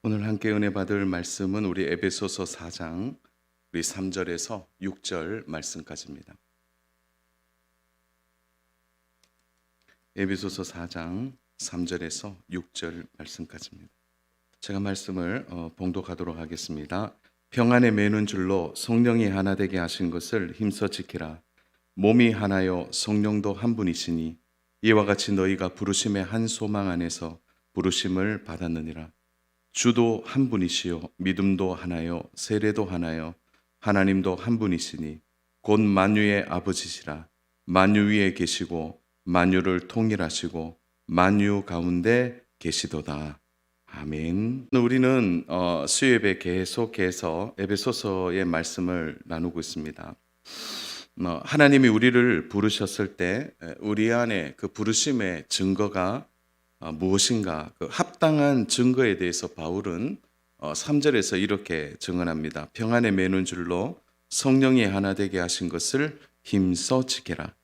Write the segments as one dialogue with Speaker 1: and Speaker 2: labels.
Speaker 1: 오늘 함께 은혜 받을 말씀은 우리 에베소서 4장 우리 3절에서 6절 말씀까지입니다. 에베소서 4장 3절에서 6절 말씀까지입니다. 제가 말씀을 봉독하도록 하겠습니다. 평안에 매는 줄로 성령이 하나 되게 하신 것을 힘써 지키라. 몸이 하나요 성령도 한 분이시니 이와 같이 너희가 부르심의 한 소망 안에서 부르심을 받았느니라. 주도 한 분이시요 믿음도 하나요 세례도 하나요 하나님도 한 분이시니 곧 만유의 아버지시라. 만유 위에 계시고 만유를 통일하시고 만유 가운데 계시도다. 아멘. 우리는 수요예배 계속해서 에베소서의 말씀을 나누고 있습니다. 하나님이 우리를 부르셨을 때 우리 안에 그 부르심의 증거가 무엇인가, 그 합당한 증거에 대해서 바울은 3절에서 이렇게 증언합니다. 평안에 매는 줄로 성령이 하나 되게 하신 것을 힘써 지켜라.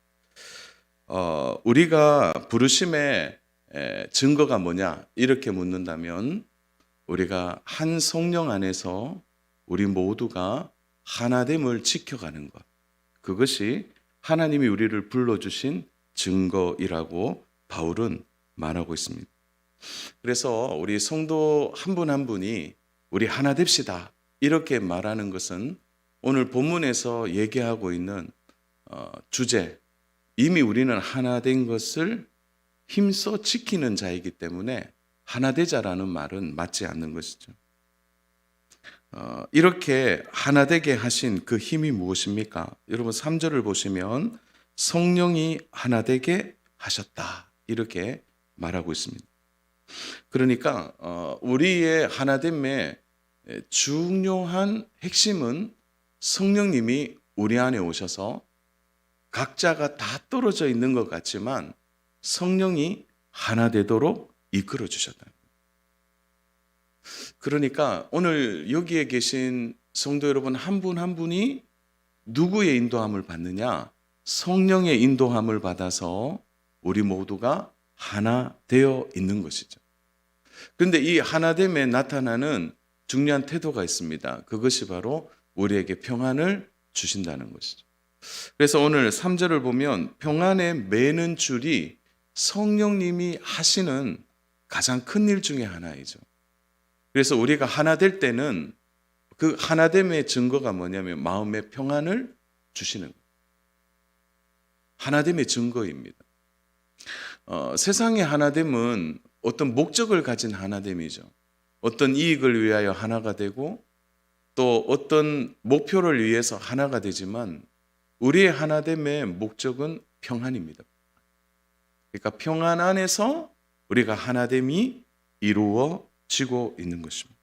Speaker 1: 우리가 부르심의 증거가 뭐냐 이렇게 묻는다면 우리가 한 성령 안에서 우리 모두가 하나됨을 지켜가는 것, 그것이 하나님이 우리를 불러주신 증거이라고 바울은 말하고 있습니다. 그래서 우리 성도 한 분 한 분이 우리 하나 됩시다 이렇게 말하는 것은 오늘 본문에서 얘기하고 있는 주제, 이미 우리는 하나 된 것을 힘써 지키는 자이기 때문에 하나 되자라는 말은 맞지 않는 것이죠. 이렇게 하나 되게 하신 그 힘이 무엇입니까? 여러분 3절을 보시면 성령이 하나 되게 하셨다 이렇게 말하고 있습니다. 그러니까 우리의 하나됨의 중요한 핵심은 성령님이 우리 안에 오셔서 각자가 다 떨어져 있는 것 같지만 성령이 하나 되도록 이끌어 주셨다. 그러니까 오늘 여기에 계신 성도 여러분 한 분 한 분이 누구의 인도함을 받느냐? 성령의 인도함을 받아서 우리 모두가 하나 되어 있는 것이죠. 그런데 이 하나됨에 나타나는 중요한 태도가 있습니다. 그것이 바로 우리에게 평안을 주신다는 것이죠. 그래서 오늘 3절을 보면 평안에 매는 줄이 성령님이 하시는 가장 큰 일 중에 하나이죠. 그래서 우리가 하나 될 때는 그 하나됨의 증거가 뭐냐면 마음의 평안을 주시는 거예요. 하나됨의 증거입니다. 세상의 하나됨은 어떤 목적을 가진 하나됨이죠. 어떤 이익을 위하여 하나가 되고 또 어떤 목표를 위해서 하나가 되지만 우리의 하나됨의 목적은 평안입니다. 그러니까 평안 안에서 우리가 하나됨이 이루어지고 있는 것입니다.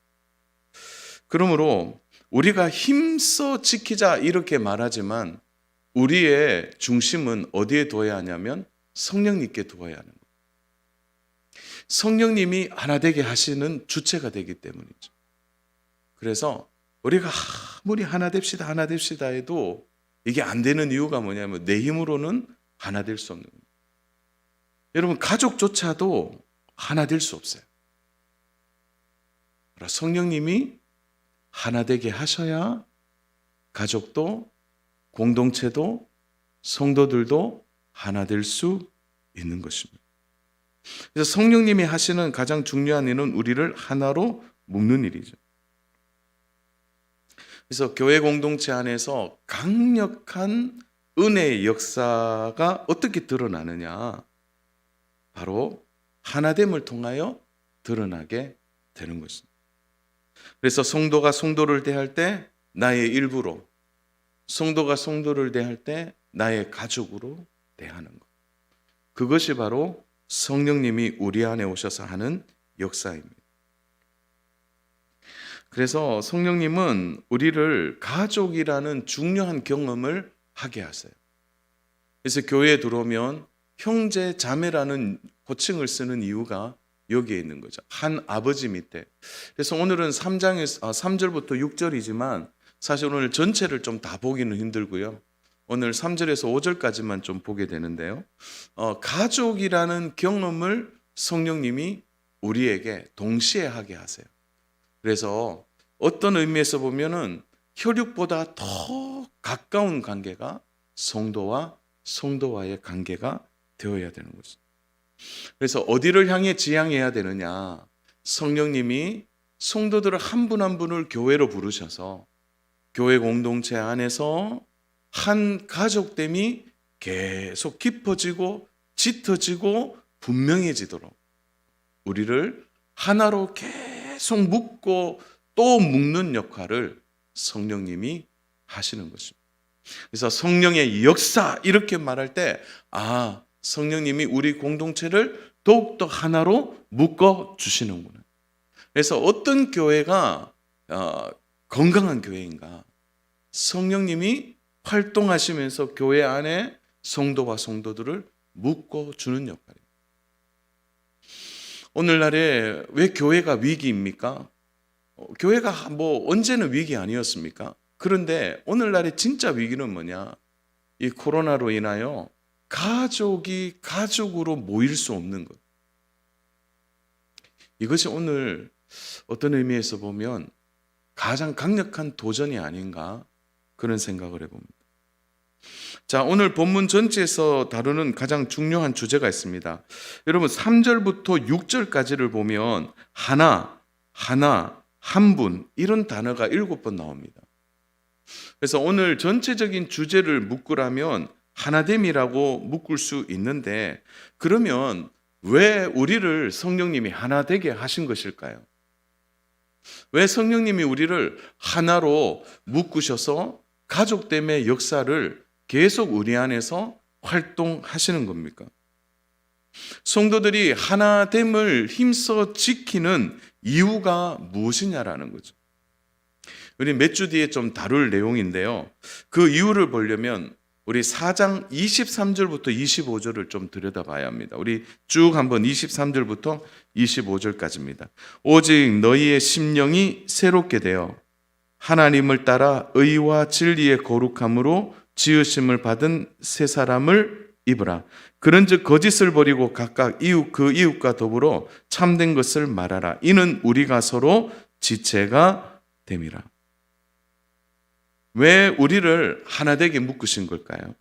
Speaker 1: 그러므로 우리가 힘써 지키자 이렇게 말하지만 우리의 중심은 어디에 두어야 하냐면 성령님께 두어야 하는 거예요. 성령님이 하나 되게 하시는 주체가 되기 때문이죠. 그래서 우리가 아무리 하나 됩시다 해도 이게 안 되는 이유가 뭐냐면 내 힘으로는 하나 될 수 없는 거예요. 여러분 가족조차도 하나 될 수 없어요. 성령님이 하나 되게 하셔야 가족도 공동체도 성도들도 하나 될 수 있는 것입니다. 그래서 성령님이 하시는 가장 중요한 일은 우리를 하나로 묶는 일이죠. 그래서 교회 공동체 안에서 강력한 은혜의 역사가 어떻게 드러나느냐? 바로 하나됨을 통하여 드러나게 되는 것입니다. 그래서 성도가 성도를 대할 때 나의 일부로, 성도가 성도를 대할 때 나의 가족으로 대하는 것. 그것이 바로 성령님이 우리 안에 오셔서 하는 역사입니다. 그래서 성령님은 우리를 가족이라는 중요한 경험을 하게 하세요. 그래서 교회에 들어오면 형제 자매라는 호칭을 쓰는 이유가 여기에 있는 거죠. 한 아버지 밑에. 그래서 오늘은 3절부터 6절이지만 사실 오늘 전체를 좀 다 보기는 힘들고요. 오늘 3절에서 5절까지만 좀 보게 되는데요. 가족이라는 경험을 성령님이 우리에게 동시에 하게 하세요. 그래서 어떤 의미에서 보면은 혈육보다 더 가까운 관계가 성도와 성도와의 관계가 되어야 되는 거죠. 그래서 어디를 향해 지향해야 되느냐? 성령님이 성도들을 한 분 한 분을 교회로 부르셔서 교회 공동체 안에서 한 가족됨이 계속 깊어지고 짙어지고 분명해지도록 우리를 하나로 계속 묶고 또 묶는 역할을 성령님이 하시는 것입니다. 그래서 성령의 역사 이렇게 말할 때 성령님이 우리 공동체를 더욱더 하나로 묶어 주시는구나. 그래서 어떤 교회가 건강한 교회인가? 성령님이 활동하시면서 교회 안에 성도와 성도들을 묶어 주는 역할이에요. 오늘날에 왜 교회가 위기입니까? 교회가 언제는 위기 아니었습니까? 그런데 오늘날의 진짜 위기는 뭐냐? 이 코로나로 인하여 가족이 가족으로 모일 수 없는 것. 이것이 오늘 어떤 의미에서 보면 가장 강력한 도전이 아닌가 그런 생각을 해봅니다. 자, 오늘 본문 전체에서 다루는 가장 중요한 주제가 있습니다. 여러분 3절부터 6절까지를 보면 하나, 한 분 이런 단어가 7번 나옵니다. 그래서 오늘 전체적인 주제를 묶으라면 하나됨이라고 묶을 수 있는데 그러면 왜 우리를 성령님이 하나 되게 하신 것일까요? 왜 성령님이 우리를 하나로 묶으셔서 가족됨의 역사를 계속 우리 안에서 활동하시는 겁니까? 성도들이 하나됨을 힘써 지키는 이유가 무엇이냐라는 거죠. 우리 몇 주 뒤에 좀 다룰 내용인데요. 그 이유를 보려면 우리 4장 23절부터 25절을 좀 들여다봐야 합니다. 우리 쭉 한번 23절부터 25절까지입니다. 오직 너희의 심령이 새롭게 되어 하나님을 따라 의와 진리의 거룩함으로 지으심을 받은 새 사람을 입으라. 그런즉 거짓을 버리고 각각 그 이웃과 더불어 참된 것을 말하라. 이는 우리가 서로 지체가 됨이라. 왜 우리를 하나되게 묶으신 걸까요?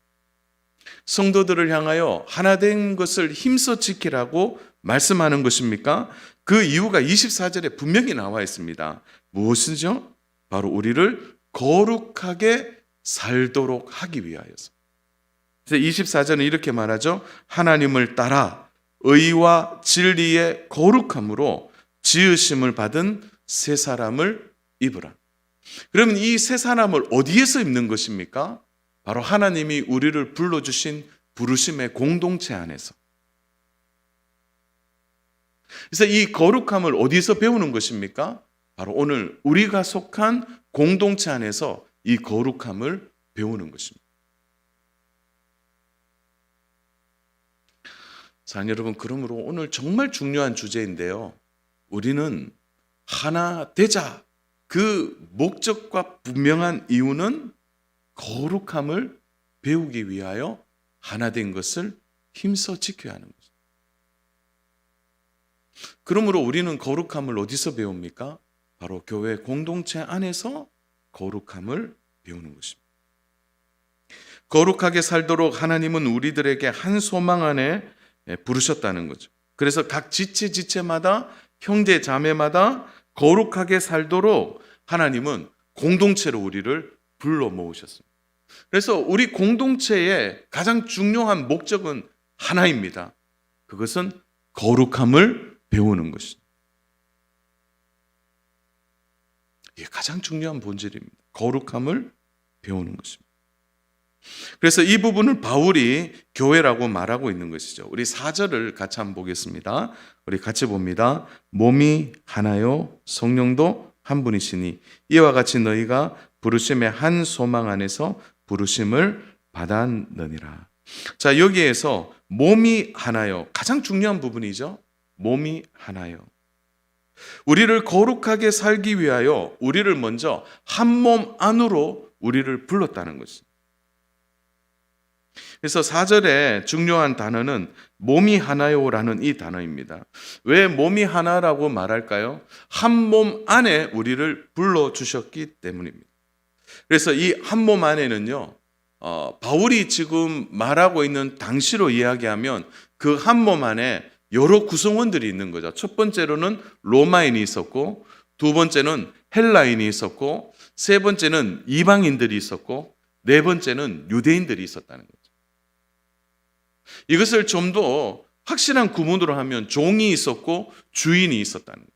Speaker 1: 성도들을 향하여 하나된 것을 힘써 지키라고 말씀하는 것입니까? 그 이유가 24절에 분명히 나와 있습니다. 무엇이죠? 바로 우리를 거룩하게 살도록 하기 위하여서. 그래서 24절은 이렇게 말하죠. 하나님을 따라 의와 진리의 거룩함으로 지으심을 받은 새 사람을 입으라. 그러면 이 새 사람을 어디에서 입는 것입니까? 바로 하나님이 우리를 불러주신 부르심의 공동체 안에서. 그래서 이 거룩함을 어디서 배우는 것입니까? 바로 오늘 우리가 속한 공동체 안에서 이 거룩함을 배우는 것입니다. 자, 여러분, 그러므로 오늘 정말 중요한 주제인데요. 우리는 하나 되자. 그 목적과 분명한 이유는 거룩함을 배우기 위하여 하나 된 것을 힘써 지켜야 하는 거죠. 그러므로 우리는 거룩함을 어디서 배웁니까? 바로 교회 공동체 안에서 거룩함을 배우는 것입니다. 거룩하게 살도록 하나님은 우리들에게 한 소망 안에 부르셨다는 거죠. 그래서 각 지체마다 형제 자매마다 거룩하게 살도록 하나님은 공동체로 우리를 불러 모으셨습니다. 그래서 우리 공동체의 가장 중요한 목적은 하나입니다. 그것은 거룩함을 배우는 것입니다. 이게 가장 중요한 본질입니다. 거룩함을 배우는 것입니다. 그래서 이 부분을 바울이 교회라고 말하고 있는 것이죠. 우리 4절을 같이 한번 보겠습니다. 우리 같이 봅니다. 몸이 하나요 성령도 한 분이시니 이와 같이 너희가 부르심의 한 소망 안에서 부르심을 받았느니라. 자, 여기에서 몸이 하나요. 가장 중요한 부분이죠. 몸이 하나요. 우리를 거룩하게 살기 위하여 우리를 먼저 한 몸 안으로 우리를 불렀다는 것입니다. 그래서 4절에 중요한 단어는 몸이 하나요라는 이 단어입니다. 왜 몸이 하나라고 말할까요? 한 몸 안에 우리를 불러주셨기 때문입니다. 그래서 이 한 몸 안에는요, 바울이 지금 말하고 있는 당시로 이야기하면 그 한 몸 안에 여러 구성원들이 있는 거죠. 첫 번째로는 로마인이 있었고, 두 번째는 헬라인이 있었고, 세 번째는 이방인들이 있었고, 네 번째는 유대인들이 있었다는 거죠. 이것을 좀 더 확실한 구분으로 하면 종이 있었고 주인이 있었다는 거예요.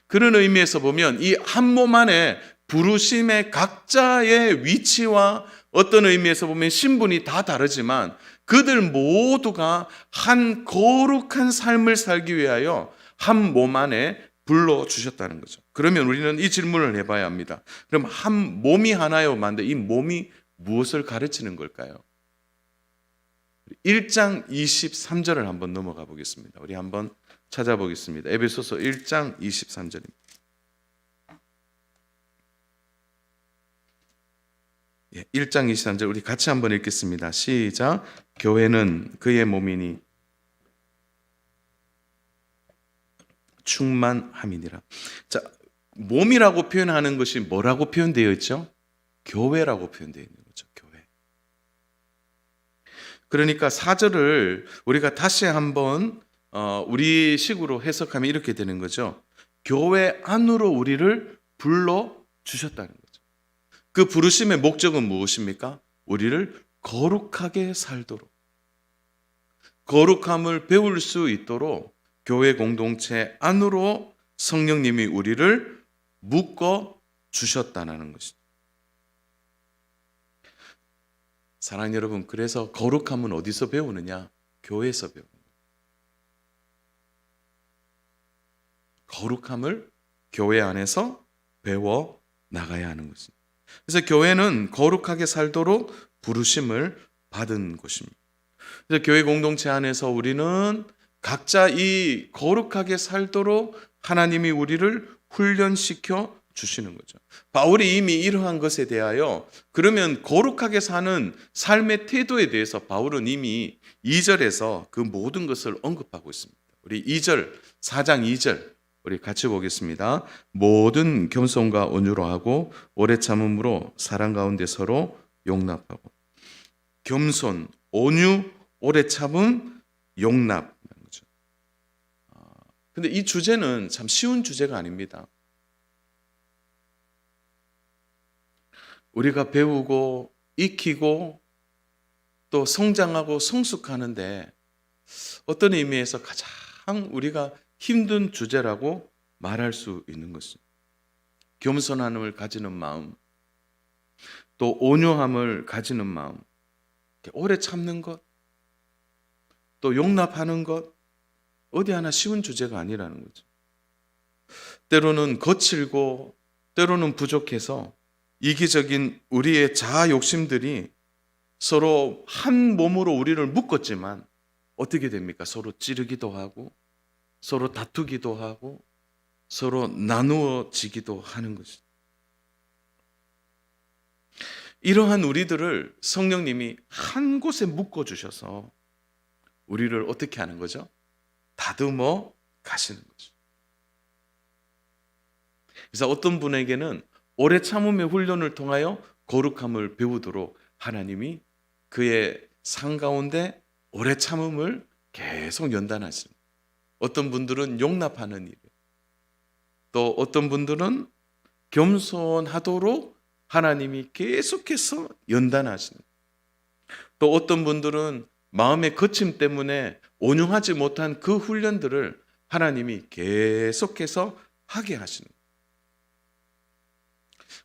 Speaker 1: 그런 의미에서 보면 이 한 몸 안에 부르심의 각자의 위치와 어떤 의미에서 보면 신분이 다 다르지만 그들 모두가 한 거룩한 삶을 살기 위하여 한 몸 안에 불러주셨다는 거죠. 그러면 우리는 이 질문을 해봐야 합니다. 그럼 한 몸이 하나요? 만데 이 몸이 무엇을 가르치는 걸까요? 1장 23절을 한번 넘어가 보겠습니다. 우리 한번 찾아보겠습니다. 에베소서 1장 23절입니다. 1장 23절 우리 같이 한번 읽겠습니다. 시작. 교회는 그의 몸이니 충만함이니라. 자, 몸이라고 표현하는 것이 뭐라고 표현되어 있죠? 교회라고 표현되어 있는 거죠. 교회. 그러니까 4절을 우리가 다시 한번 우리 식으로 해석하면 이렇게 되는 거죠. 교회 안으로 우리를 불러 주셨다는 거죠. 그 부르심의 목적은 무엇입니까? 우리를 거룩하게 살도록, 거룩함을 배울 수 있도록 교회 공동체 안으로 성령님이 우리를 묶어 주셨다는 것이죠. 사랑하는 여러분, 그래서 거룩함은 어디서 배우느냐? 교회에서 배우는 거예요. 거룩함을 교회 안에서 배워 나가야 하는 것입니다. 그래서 교회는 거룩하게 살도록 부르심을 받은 곳입니다. 그래서 교회 공동체 안에서 우리는 각자 이 거룩하게 살도록 하나님이 우리를 훈련시켜 주시는 거죠. 바울이 이미 이러한 것에 대하여 그러면 거룩하게 사는 삶의 태도에 대해서 바울은 이미 2절에서 그 모든 것을 언급하고 있습니다. 우리 2절, 4장 2절 우리 같이 보겠습니다. 모든 겸손과 온유로 하고 오래 참음으로 사랑 가운데 서로 용납하고. 겸손, 온유, 오래 참음, 용납. 근데 이 주제는 참 쉬운 주제가 아닙니다. 우리가 배우고 익히고 또 성장하고 성숙하는데 어떤 의미에서 가장 우리가 힘든 주제라고 말할 수 있는 것입니다. 겸손함을 가지는 마음, 또 온유함을 가지는 마음, 오래 참는 것, 또 용납하는 것, 어디 하나 쉬운 주제가 아니라는 거죠. 때로는 거칠고 때로는 부족해서 이기적인 우리의 자아 욕심들이 서로 한 몸으로 우리를 묶었지만 어떻게 됩니까? 서로 찌르기도 하고 서로 다투기도 하고 서로 나누어지기도 하는 것이죠. 이러한 우리들을 성령님이 한 곳에 묶어주셔서 우리를 어떻게 하는 거죠? 다듬어 가시는 거죠. 그래서 어떤 분에게는 오래 참음의 훈련을 통하여 거룩함을 배우도록 하나님이 그의 삶 가운데 오래 참음을 계속 연단하시는 거예요. 어떤 분들은 용납하는 일, 또 어떤 분들은 겸손하도록 하나님이 계속해서 연단하시는 거예요. 또 어떤 분들은 마음의 거침 때문에 온유하지 못한 그 훈련들을 하나님이 계속해서 하게 하시는 거예요.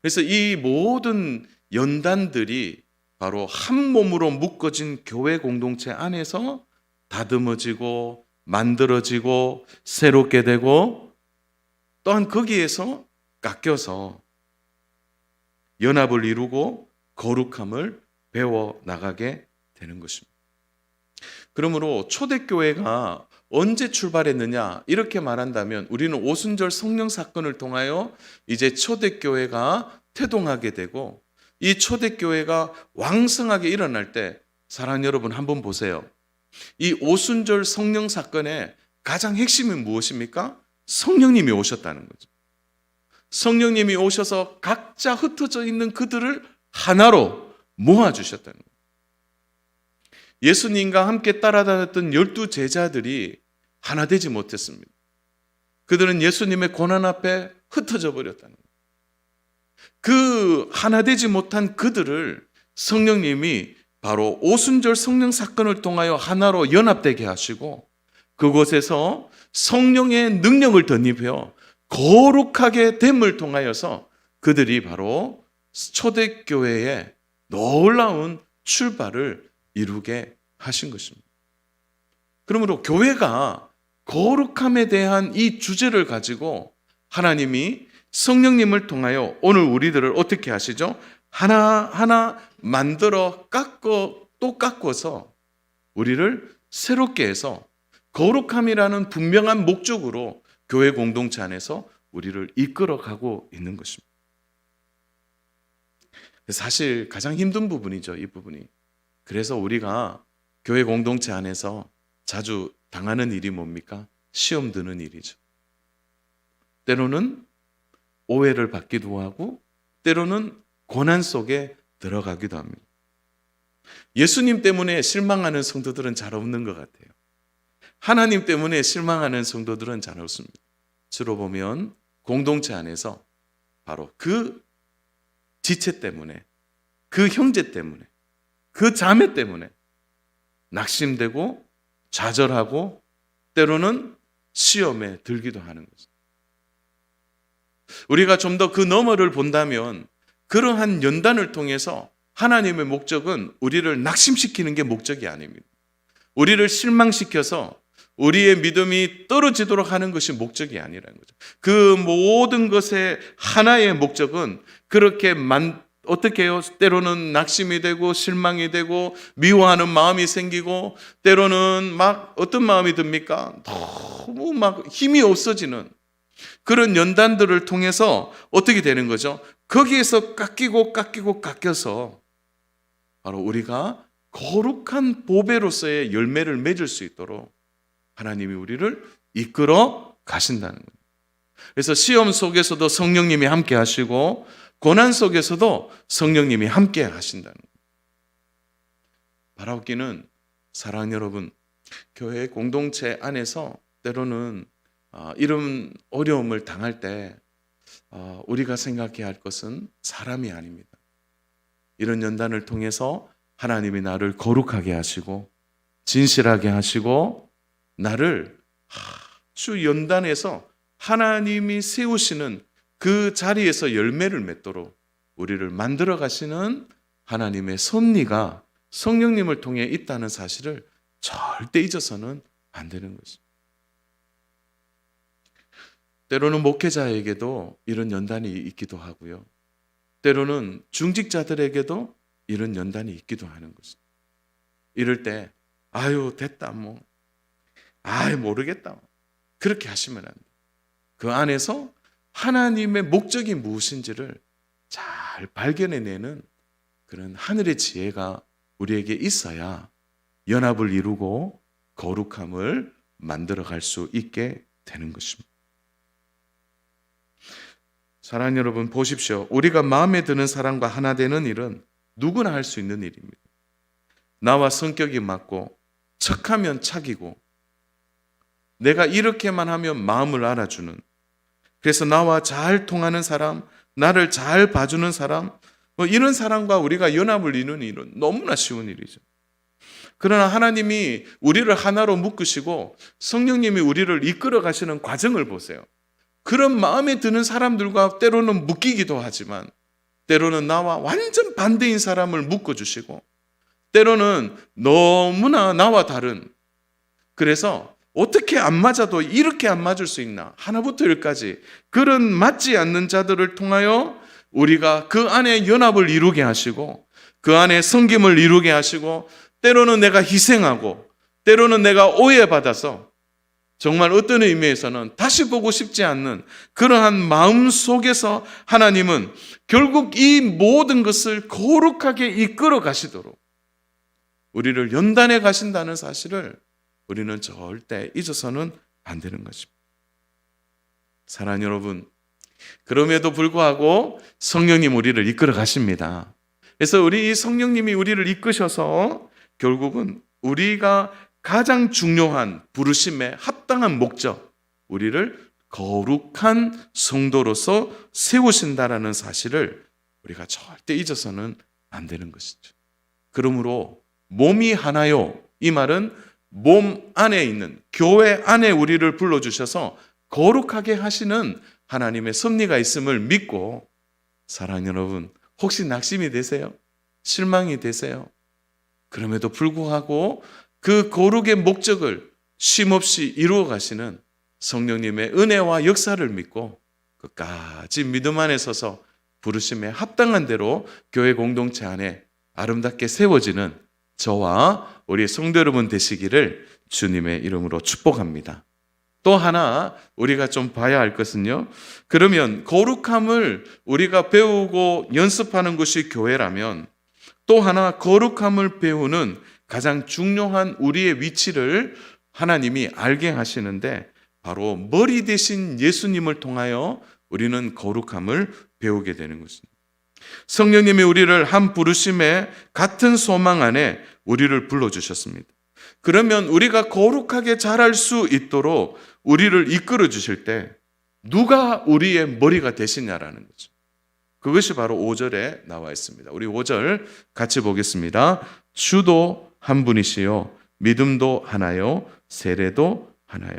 Speaker 1: 그래서 이 모든 연단들이 바로 한 몸으로 묶어진 교회 공동체 안에서 다듬어지고 만들어지고 새롭게 되고 또한 거기에서 깎여서 연합을 이루고 거룩함을 배워 나가게 되는 것입니다. 그러므로 초대교회가 언제 출발했느냐 이렇게 말한다면 우리는 오순절 성령 사건을 통하여 이제 초대교회가 태동하게 되고 이 초대교회가 왕성하게 일어날 때 사랑하는 여러분 한번 보세요. 이 오순절 성령 사건의 가장 핵심이 무엇입니까? 성령님이 오셨다는 거죠. 성령님이 오셔서 각자 흩어져 있는 그들을 하나로 모아주셨다는 거예요. 예수님과 함께 따라다녔던 12 제자들이 하나 되지 못했습니다. 그들은 예수님의 고난 앞에 흩어져 버렸다는 거예요. 그 하나 되지 못한 그들을 성령님이 바로 오순절 성령 사건을 통하여 하나로 연합되게 하시고 그곳에서 성령의 능력을 덧입혀 거룩하게 됨을 통하여서 그들이 바로 초대교회의 놀라운 출발을 이루게 하신 것입니다. 그러므로 교회가 거룩함에 대한 이 주제를 가지고 하나님이 성령님을 통하여 오늘 우리들을 어떻게 하시죠? 하나하나 만들어 또 깎아서 우리를 새롭게 해서 거룩함이라는 분명한 목적으로 교회 공동체 안에서 우리를 이끌어가고 있는 것입니다. 사실 가장 힘든 부분이죠, 이 부분이. 그래서 우리가 교회 공동체 안에서 자주 당하는 일이 뭡니까? 시험 드는 일이죠. 때로는 오해를 받기도 하고 때로는 고난 속에 들어가기도 합니다. 예수님 때문에 실망하는 성도들은 잘 없는 것 같아요. 하나님 때문에 실망하는 성도들은 잘 없습니다. 주로 보면 공동체 안에서 바로 그 지체 때문에, 그 형제 때문에, 그 자매 때문에 낙심되고 좌절하고 때로는 시험에 들기도 하는 거죠. 우리가 좀 더 그 너머를 본다면 그러한 연단을 통해서 하나님의 목적은 우리를 낙심시키는 게 목적이 아닙니다. 우리를 실망시켜서 우리의 믿음이 떨어지도록 하는 것이 목적이 아니라는 거죠. 그 모든 것의 하나의 목적은 그렇게 어떻게 해요? 때로는 낙심이 되고 실망이 되고 미워하는 마음이 생기고 때로는 막 어떤 마음이 듭니까? 너무 막 힘이 없어지는 그런 연단들을 통해서 어떻게 되는 거죠? 거기에서 깎여서 바로 우리가 거룩한 보배로서의 열매를 맺을 수 있도록 하나님이 우리를 이끌어 가신다는 거예요. 그래서 시험 속에서도 성령님이 함께 하시고 고난 속에서도 성령님이 함께 하신다는 거예요. 바라옵기는 사랑하는 여러분, 교회 공동체 안에서 때로는 이런 어려움을 당할 때 우리가 생각해야 할 것은 사람이 아닙니다. 이런 연단을 통해서 하나님이 나를 거룩하게 하시고 진실하게 하시고 나를 아주 연단해서 하나님이 세우시는 그 자리에서 열매를 맺도록 우리를 만들어 가시는 하나님의 섭리가 성령님을 통해 있다는 사실을 절대 잊어서는 안 되는 것입니다. 때로는 목회자에게도 이런 연단이 있기도 하고요. 때로는 중직자들에게도 이런 연단이 있기도 하는 것입니다. 이럴 때 아유 됐다 뭐 아유 모르겠다 그렇게 하시면 안 돼요. 그 안에서 하나님의 목적이 무엇인지를 잘 발견해내는 그런 하늘의 지혜가 우리에게 있어야 연합을 이루고 거룩함을 만들어갈 수 있게 되는 것입니다. 사랑하는 여러분 보십시오. 우리가 마음에 드는 사람과 하나 되는 일은 누구나 할 수 있는 일입니다. 나와 성격이 맞고 척하면 착이고 내가 이렇게만 하면 마음을 알아주는, 그래서 나와 잘 통하는 사람, 나를 잘 봐주는 사람, 이런 사람과 우리가 연합을 이루는 일은 너무나 쉬운 일이죠. 그러나 하나님이 우리를 하나로 묶으시고 성령님이 우리를 이끌어 가시는 과정을 보세요. 그런 마음에 드는 사람들과 때로는 묶이기도 하지만 때로는 나와 완전 반대인 사람을 묶어주시고 때로는 너무나 나와 다른, 그래서 어떻게 안 맞아도 이렇게 안 맞을 수 있나 하나부터 열까지 그런 맞지 않는 자들을 통하여 우리가 그 안에 연합을 이루게 하시고 그 안에 섬김을 이루게 하시고 때로는 내가 희생하고 때로는 내가 오해받아서 정말 어떤 의미에서는 다시 보고 싶지 않는 그러한 마음 속에서 하나님은 결국 이 모든 것을 거룩하게 이끌어 가시도록 우리를 연단해 가신다는 사실을 우리는 절대 잊어서는 안 되는 것입니다. 사랑하는 여러분, 그럼에도 불구하고 성령님 우리를 이끌어 가십니다. 그래서 우리 이 성령님이 우리를 이끄셔서 결국은 우리가 가장 중요한 부르심에 합당한 목적, 우리를 거룩한 성도로서 세우신다라는 사실을 우리가 절대 잊어서는 안 되는 것이죠. 그러므로 몸이 하나요. 이 말은 몸 안에 있는 교회 안에 우리를 불러주셔서 거룩하게 하시는 하나님의 섭리가 있음을 믿고, 사랑하는 여러분, 혹시 낙심이 되세요? 실망이 되세요? 그럼에도 불구하고 그 거룩의 목적을 쉼없이 이루어 가시는 성령님의 은혜와 역사를 믿고 끝까지 믿음 안에 서서 부르심에 합당한 대로 교회 공동체 안에 아름답게 세워지는 저와 우리 성도 여러분 되시기를 주님의 이름으로 축복합니다. 또 하나 우리가 좀 봐야 할 것은요, 그러면 거룩함을 우리가 배우고 연습하는 것이 교회라면 또 하나 거룩함을 배우는 가장 중요한 우리의 위치를 하나님이 알게 하시는데, 바로 머리 대신 예수님을 통하여 우리는 거룩함을 배우게 되는 것입니다. 성령님이 우리를 한 부르심에 같은 소망 안에 우리를 불러주셨습니다. 그러면 우리가 거룩하게 자랄 수 있도록 우리를 이끌어 주실 때 누가 우리의 머리가 되시냐라는 거죠. 그것이 바로 5절에 나와 있습니다. 우리 5절 같이 보겠습니다. 주도 한 분이시요 믿음도 하나요 세례도 하나요.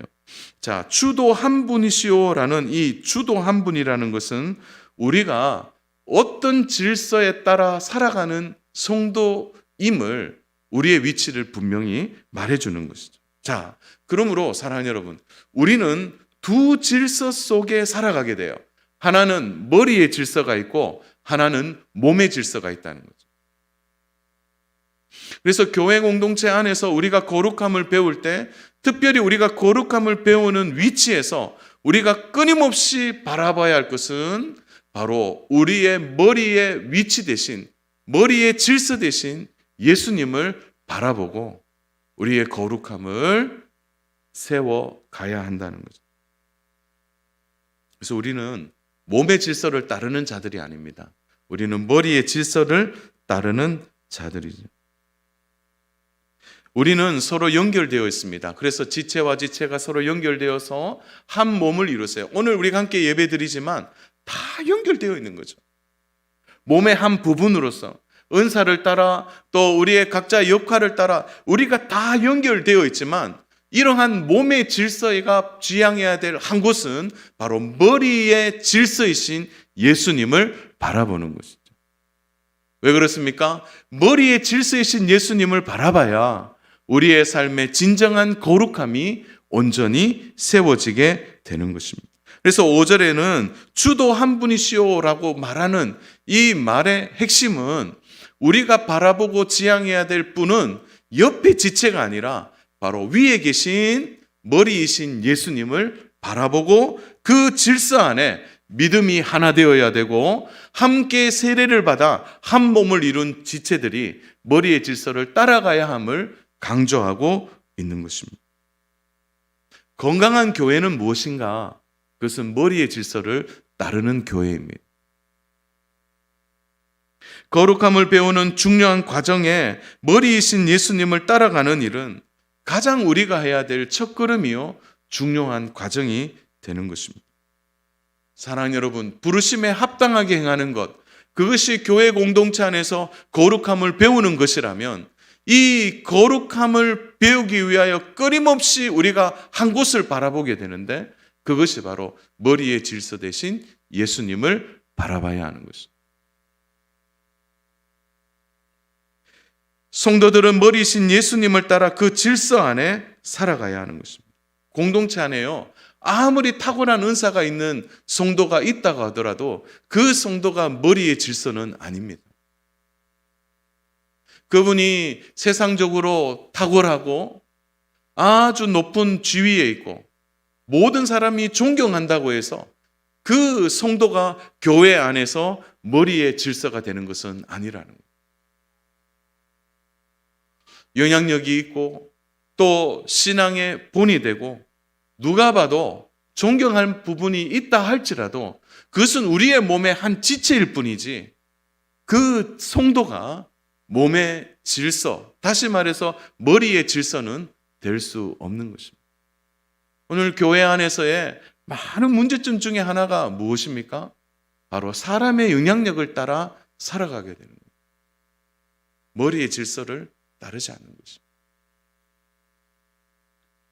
Speaker 1: 자, 주도 한 분이시요라는 이 주도 한 분이라는 것은 우리가 어떤 질서에 따라 살아가는 성도임을, 우리의 위치를 분명히 말해주는 것이죠. 자, 그러므로 사랑하는 여러분, 우리는 두 질서 속에 살아가게 돼요. 하나는 머리의 질서가 있고 하나는 몸의 질서가 있다는 거죠. 그래서 교회 공동체 안에서 우리가 거룩함을 배울 때, 특별히 우리가 거룩함을 배우는 위치에서 우리가 끊임없이 바라봐야 할 것은 바로 우리의 머리의 위치 대신, 머리의 질서 대신 예수님을 바라보고 우리의 거룩함을 세워가야 한다는 거죠. 그래서 우리는 몸의 질서를 따르는 자들이 아닙니다. 우리는 머리의 질서를 따르는 자들이죠. 우리는 서로 연결되어 있습니다. 그래서 지체와 지체가 서로 연결되어서 한 몸을 이루세요. 오늘 우리가 함께 예배드리지만 다 연결되어 있는 거죠. 몸의 한 부분으로서 은사를 따라 또 우리의 각자 역할을 따라 우리가 다 연결되어 있지만, 이러한 몸의 질서가 지향해야 될 한 곳은 바로 머리의 질서이신 예수님을 바라보는 것이죠. 왜 그렇습니까? 머리의 질서이신 예수님을 바라봐야 우리의 삶의 진정한 거룩함이 온전히 세워지게 되는 것입니다. 그래서 5절에는 주도 한 분이시오라고 말하는 이 말의 핵심은, 우리가 바라보고 지향해야 될 분은 옆에 지체가 아니라 바로 위에 계신 머리이신 예수님을 바라보고 그 질서 안에 믿음이 하나 되어야 되고, 함께 세례를 받아 한 몸을 이룬 지체들이 머리의 질서를 따라가야 함을 강조하고 있는 것입니다. 건강한 교회는 무엇인가? 그것은 머리의 질서를 따르는 교회입니다. 거룩함을 배우는 중요한 과정에 머리이신 예수님을 따라가는 일은 가장 우리가 해야 될 첫걸음이요 중요한 과정이 되는 것입니다. 사랑하는 여러분, 부르심에 합당하게 행하는 것, 그것이 교회 공동체 안에서 거룩함을 배우는 것이라면, 이 거룩함을 배우기 위하여 끊임없이 우리가 한 곳을 바라보게 되는데, 그것이 바로 머리의 질서 대신 예수님을 바라봐야 하는 것입니다. 성도들은 머리이신 예수님을 따라 그 질서 안에 살아가야 하는 것입니다. 공동체 안에요, 아무리 탁월한 은사가 있는 성도가 있다고 하더라도 그 성도가 머리의 질서는 아닙니다. 그분이 세상적으로 탁월하고 아주 높은 지위에 있고
Speaker 2: 모든 사람이 존경한다고 해서 그 성도가 교회 안에서 머리의 질서가 되는 것은 아니라는 거예요. 영향력이 있고 또 신앙의 본이 되고 누가 봐도 존경할 부분이 있다 할지라도 그것은 우리의 몸의 한 지체일 뿐이지 그 성도가 몸의 질서, 다시 말해서 머리의 질서는 될 수 없는 것입니다. 오늘 교회 안에서의 많은 문제점 중에 하나가 무엇입니까? 바로 사람의 영향력을 따라 살아가게 되는 거예요. 머리의 질서를 따르지 않는 것입니다.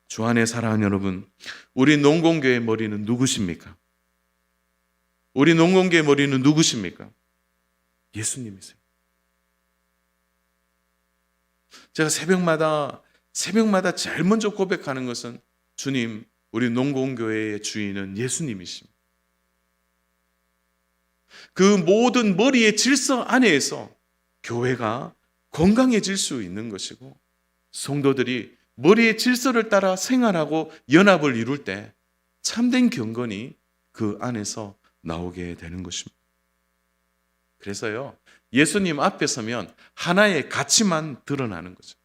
Speaker 2: 주 안에 사랑하는 여러분, 우리 농공교의 머리는 누구십니까? 우리 농공교의 머리는 누구십니까? 예수님이세요. 제가 새벽마다 제일 먼저 고백하는 것은 주님, 우리 농공교회의 주인은 예수님이십니다. 그 모든 머리의 질서 안에서 교회가 건강해질 수 있는 것이고 성도들이 머리의 질서를 따라 생활하고 연합을 이룰 때 참된 경건이 그 안에서 나오게 되는 것입니다. 그래서요, 예수님 앞에 서면 하나의 가치만 드러나는 거죠.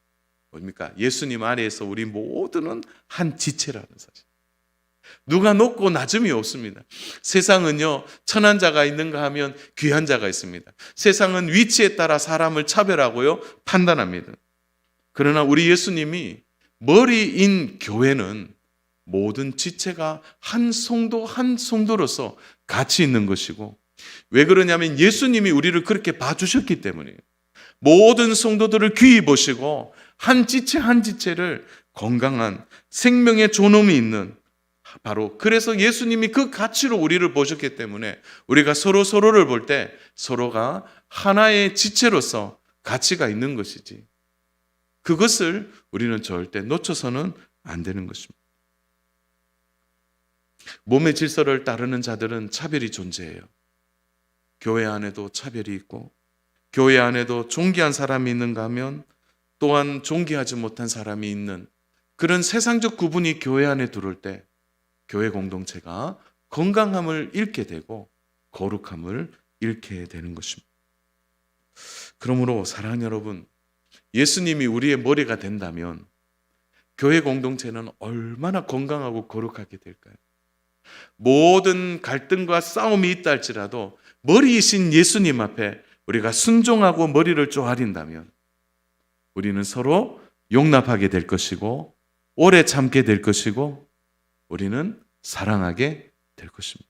Speaker 2: 뭡니까? 예수님 아래에서 우리 모두는 한 지체라는 사실. 누가 높고 낮음이 없습니다. 세상은요, 천한 자가 있는가 하면 귀한 자가 있습니다. 세상은 위치에 따라 사람을 차별하고요, 판단합니다. 그러나 우리 예수님이 머리인 교회는 모든 지체가 한 성도 한 성도로서 가치 있는 것이고, 왜 그러냐면 예수님이 우리를 그렇게 봐주셨기 때문이에요. 모든 성도들을 귀히 보시고 한 지체 한 지체를 건강한 생명의 존엄이 있는, 바로 그래서 예수님이 그 가치로 우리를 보셨기 때문에 우리가 서로를 볼 때 서로가 하나의 지체로서 가치가 있는 것이지, 그것을 우리는 절대 놓쳐서는 안 되는 것입니다. 몸의 질서를 따르는 자들은 차별이 존재해요. 교회 안에도 차별이 있고, 교회 안에도 존귀한 사람이 있는가 하면 또한 존귀하지 못한 사람이 있는 그런 세상적 구분이 교회 안에 들어올 때 교회 공동체가 건강함을 잃게 되고 거룩함을 잃게 되는 것입니다. 그러므로 사랑하는 여러분, 예수님이 우리의 머리가 된다면 교회 공동체는 얼마나 건강하고 거룩하게 될까요? 모든 갈등과 싸움이 있다 할지라도 머리이신 예수님 앞에 우리가 순종하고 머리를 조아린다면 우리는 서로 용납하게 될 것이고 오래 참게 될 것이고 우리는 사랑하게 될 것입니다.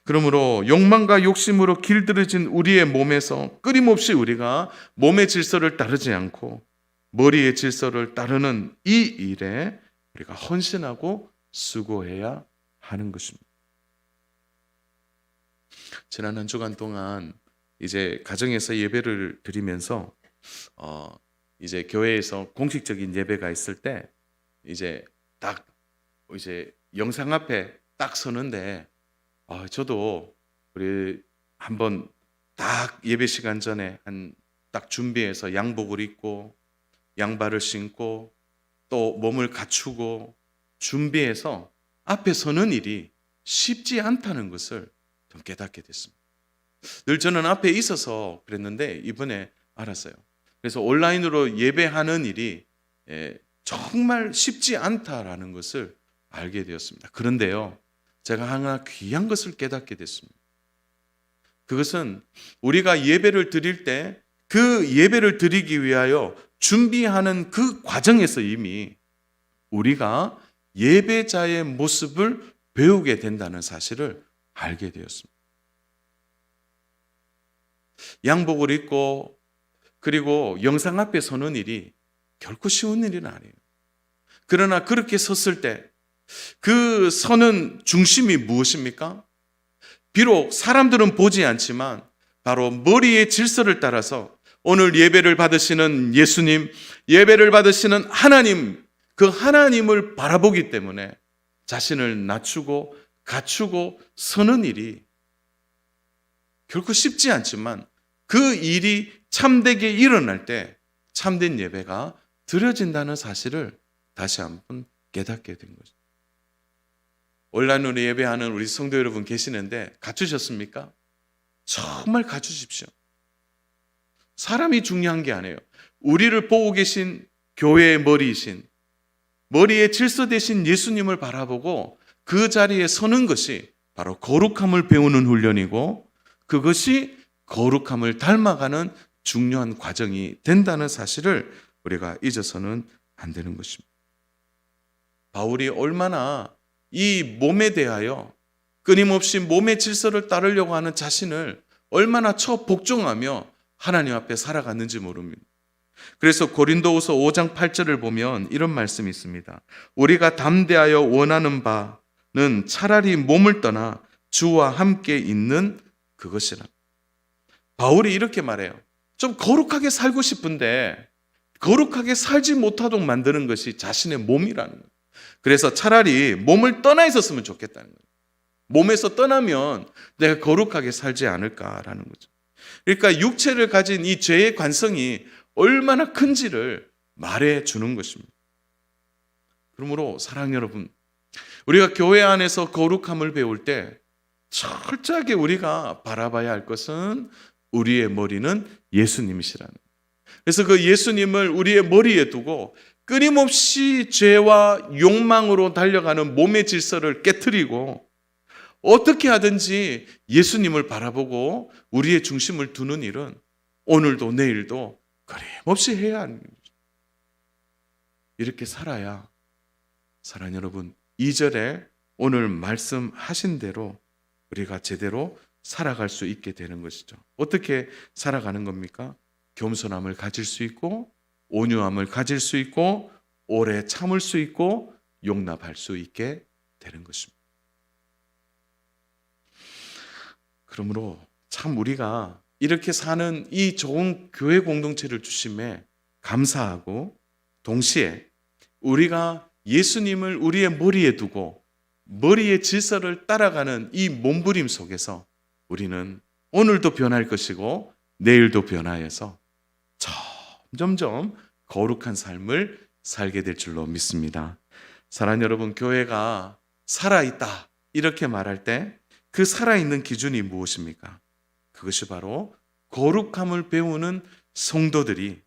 Speaker 2: 그러므로 욕망과 욕심으로 길들여진 우리의 몸에서 끊임없이 우리가 몸의 질서를 따르지 않고 머리의 질서를 따르는 이 일에 우리가 헌신하고 수고해야 하는 것입니다. 지난 한 주간 동안 이제 가정에서 예배를 드리면서 이제 교회에서 공식적인 예배가 있을 때 이제 딱 이제 영상 앞에 딱 서는데 저도 우리 한번 딱 예배 시간 전에 딱 준비해서 양복을 입고 양발을 신고 또 몸을 갖추고 준비해서 앞에 서는 일이 쉽지 않다는 것을 좀 깨닫게 됐습니다. 늘 저는 앞에 있어서 그랬는데 이번에 알았어요. 그래서 온라인으로 예배하는 일이 정말 쉽지 않다라는 것을 알게 되었습니다. 그런데요, 제가 하나 귀한 것을 깨닫게 됐습니다. 그것은 우리가 예배를 드릴 때 그 예배를 드리기 위하여 준비하는 그 과정에서 이미 우리가 예배자의 모습을 배우게 된다는 사실을 알게 되었습니다. 양복을 입고 그리고 영상 앞에 서는 일이 결코 쉬운 일은 아니에요. 그러나 그렇게 섰을 때 그 서는 중심이 무엇입니까? 비록 사람들은 보지 않지만 바로 머리의 질서를 따라서 오늘 예배를 받으시는 예수님, 예배를 받으시는 하나님, 그 하나님을 바라보기 때문에 자신을 낮추고 갖추고 서는 일이 결코 쉽지 않지만 그 일이 참되게 일어날 때 참된 예배가 드려진다는 사실을 다시 한번 깨닫게 된 거죠. 온라인으로 예배하는 우리 성도 여러분 계시는데 갖추셨습니까? 정말 갖추십시오. 사람이 중요한 게 아니에요. 우리를 보고 계신 교회의 머리이신, 머리의 질서 되신 예수님을 바라보고 그 자리에 서는 것이 바로 거룩함을 배우는 훈련이고, 그것이 거룩함을 닮아가는 중요한 과정이 된다는 사실을 우리가 잊어서는 안 되는 것입니다. 바울이 얼마나 이 몸에 대하여 끊임없이 몸의 질서를 따르려고 하는 자신을 얼마나 복종하며 하나님 앞에 살아갔는지 모릅니다. 그래서 고린도후서 5장 8절을 보면 이런 말씀이 있습니다. 우리가 담대하여 원하는 바는 차라리 몸을 떠나 주와 함께 있는 그것이라. 바울이 이렇게 말해요. 좀 거룩하게 살고 싶은데 거룩하게 살지 못하도록 만드는 것이 자신의 몸이라는 거예요. 그래서 차라리 몸을 떠나 있었으면 좋겠다는 거예요. 몸에서 떠나면 내가 거룩하게 살지 않을까라는 거죠. 그러니까 육체를 가진 이 죄의 관성이 얼마나 큰지를 말해 주는 것입니다. 그러므로 사랑하는 여러분, 우리가 교회 안에서 거룩함을 배울 때 철저하게 우리가 바라봐야 할 것은 우리의 머리는 예수님이시라는 거예요. 그래서 그 예수님을 우리의 머리에 두고 끊임없이 죄와 욕망으로 달려가는 몸의 질서를 깨트리고 어떻게 하든지 예수님을 바라보고 우리의 중심을 두는 일은 오늘도 내일도 끊임없이 해야 하는 거죠. 이렇게 살아야, 사랑하는 여러분, 2절에 오늘 말씀하신 대로 우리가 제대로 살아갈 수 있게 되는 것이죠. 어떻게 살아가는 겁니까? 겸손함을 가질 수 있고, 온유함을 가질 수 있고, 오래 참을 수 있고, 용납할 수 있게 되는 것입니다. 그러므로 참 우리가 이렇게 사는 이 좋은 교회 공동체를 주심에 감사하고, 동시에 우리가 예수님을 우리의 머리에 두고 머리의 질서를 따라가는 이 몸부림 속에서 우리는 오늘도 변할 것이고 내일도 변화해서 점점 거룩한 삶을 살게 될 줄로 믿습니다. 사랑하는 여러분, 교회가 살아있다 이렇게 말할 때 그 살아있는 기준이 무엇입니까? 그것이 바로 거룩함을 배우는 성도들이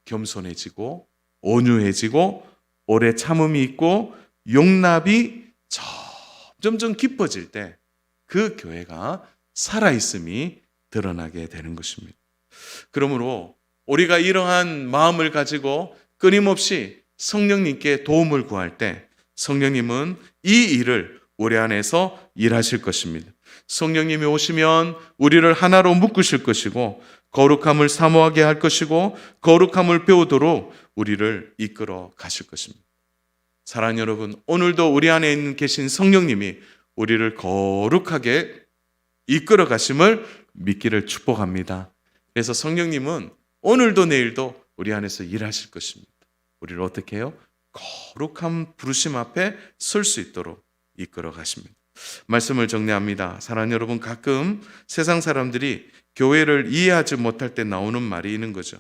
Speaker 2: 겸손해지고 온유해지고 오래 참음이 있고 용납이 점점 깊어질 때 그 교회가 살아있음이 드러나게 되는 것입니다. 그러므로 우리가 이러한 마음을 가지고 끊임없이 성령님께 도움을 구할 때 성령님은 이 일을 우리 안에서 일하실 것입니다. 성령님이 오시면 우리를 하나로 묶으실 것이고 거룩함을 사모하게 할 것이고 거룩함을 배우도록 우리를 이끌어 가실 것입니다. 사랑하는 여러분, 오늘도 우리 안에 계신 성령님이 우리를 거룩하게 이끌어 가심을 믿기를 축복합니다. 그래서 성령님은 오늘도 내일도 우리 안에서 일하실 것입니다. 우리를 어떻게 해요? 거룩한 부르심 앞에 설 수 있도록 이끌어 가십니다. 말씀을 정리합니다. 사랑하는 여러분, 가끔 세상 사람들이 교회를 이해하지 못할 때 나오는 말이 있는 거죠.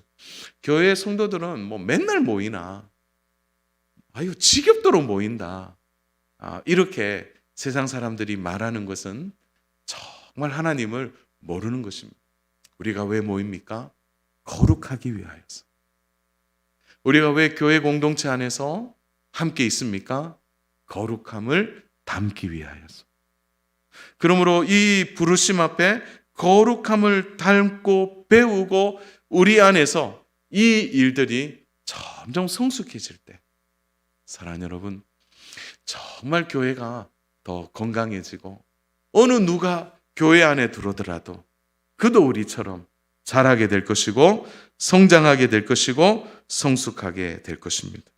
Speaker 2: 교회 성도들은 뭐 맨날 모이나, 아유 지겹도록 모인다, 이렇게 세상 사람들이 말하는 것은 정말 하나님을 모르는 것입니다. 우리가 왜 모입니까? 거룩하기 위하여서. 우리가 왜 교회 공동체 안에서 함께 있습니까? 거룩함을 담기 위하여서. 그러므로 이 부르심 앞에 거룩함을 닮고 배우고 우리 안에서 이 일들이 점점 성숙해질 때, 사랑하는 여러분, 정말 교회가 더 건강해지고 어느 누가 교회 안에 들어오더라도 그도 우리처럼 자라게 될 것이고 성장하게 될 것이고 성숙하게 될 것입니다.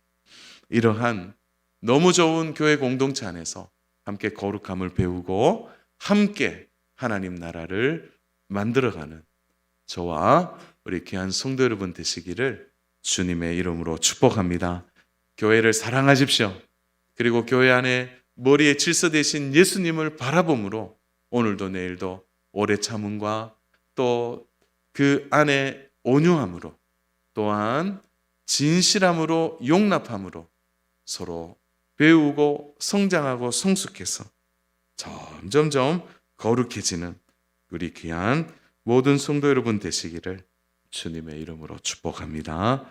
Speaker 2: 이러한 너무 좋은 교회 공동체 안에서 함께 거룩함을 배우고 함께 하나님 나라를 만들어가는 저와 우리 귀한 성도 여러분 되시기를 주님의 이름으로 축복합니다. 교회를 사랑하십시오. 그리고 교회 안에 머리에 질서 되신 예수님을 바라봄으로 오늘도 내일도 오래 참음과 또 그 안에 온유함으로 또한 진실함으로 용납함으로 서로 배우고 성장하고 성숙해서 점점점 거룩해지는 우리 귀한 모든 성도 여러분 되시기를 주님의 이름으로 축복합니다.